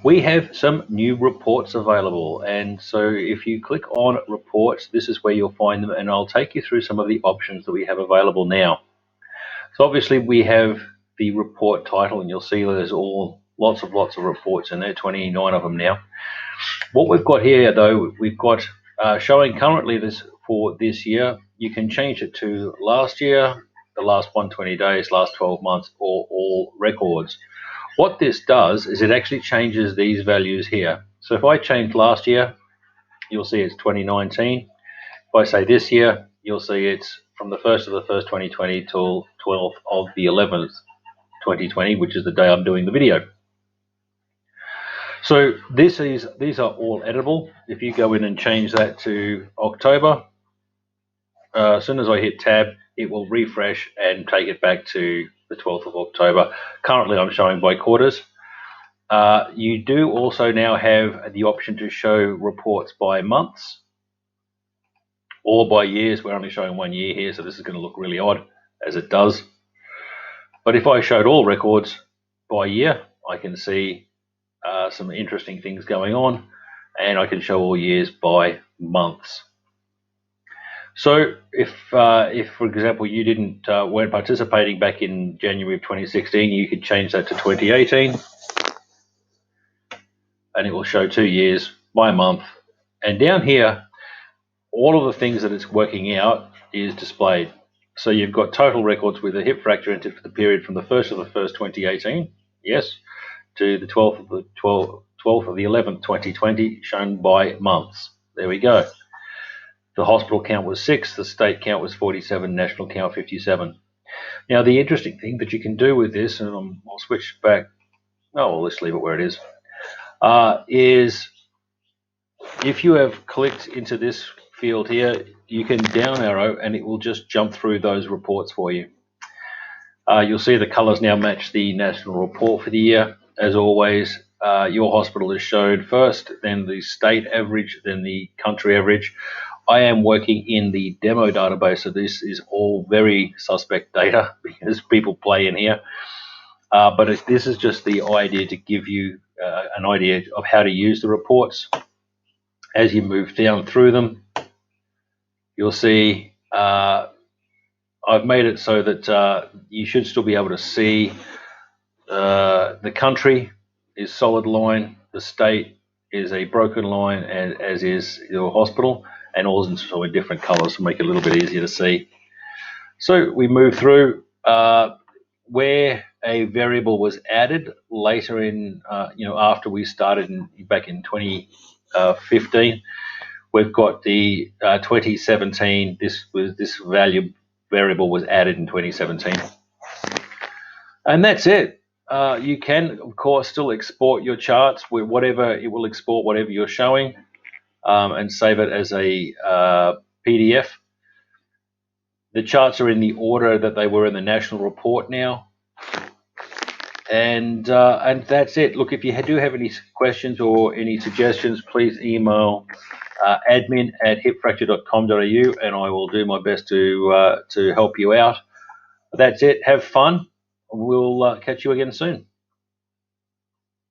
We have some new reports available, and so if you click on reports, this is where you'll find them, and I'll take you through some of the options that we have available now. So obviously we have the report title, and you'll see there's lots of reports in there, 29 of them now. What we've got here, though, we've got showing currently this for this year. You can change it to last year, the last 120 days, last 12 months, or all records. What this does is it actually changes these values here. So if I change last year, you'll see it's 2019. If I say this year, you'll see it's from the 1st of the 1st, 2020 till 12th of the 11th, 2020, which is the day I'm doing the video. So these are all editable. If you go in and change that to October, as soon as I hit tab, it will refresh and take it back to the 12th of October. Currently, I'm showing by quarters. You do also now have the option to show reports by months or by years. We're only showing 1 year here, so this is going to look really odd, as it does. But if I showed all records by year, I can see some interesting things going on, and I can show all years by months. So if for example, you weren't participating back in January of 2016, you could change that to 2018, and it will show 2 years by month. And down here, all of the things that it's working out is displayed. So you've got total records with a hip fracture entered for the period from the 1st of the 1st, 2018, yes, to the 12th of the 12th of the 11th, 2020, shown by months. There we go. The hospital count was 6, the state count was 47, national count 57. Now, the interesting thing that you can do with this, and I'll switch back, well, let's leave it where it is if you have clicked into this field here, you can down arrow and it will just jump through those reports for you. You'll see the colors now match the national report for the year. As always, your hospital is shown first, then the state average, then the country average. I am working in the demo database, so this is all very suspect data because people play in here. But this is just the idea to give you an idea of how to use the reports. As you move down through them, you'll see I've made it so that you should still be able to see the country is solid line, the state is a broken line, and as is your hospital, and all also in different colors to make it a little bit easier to see. So we move through where a variable was added later in, after we started back in 2015. We've got the 2017. This variable was added in 2017, and that's it. You can, of course, still export your charts with whatever it will export, whatever you're showing, and save it as a PDF. The charts are in the order that they were in the national report now, and that's it. Look, if you do have any questions or any suggestions, please email admin@hipfracture.com.au, and I will do my best to help you out. That's it. Have fun. We'll catch you again soon.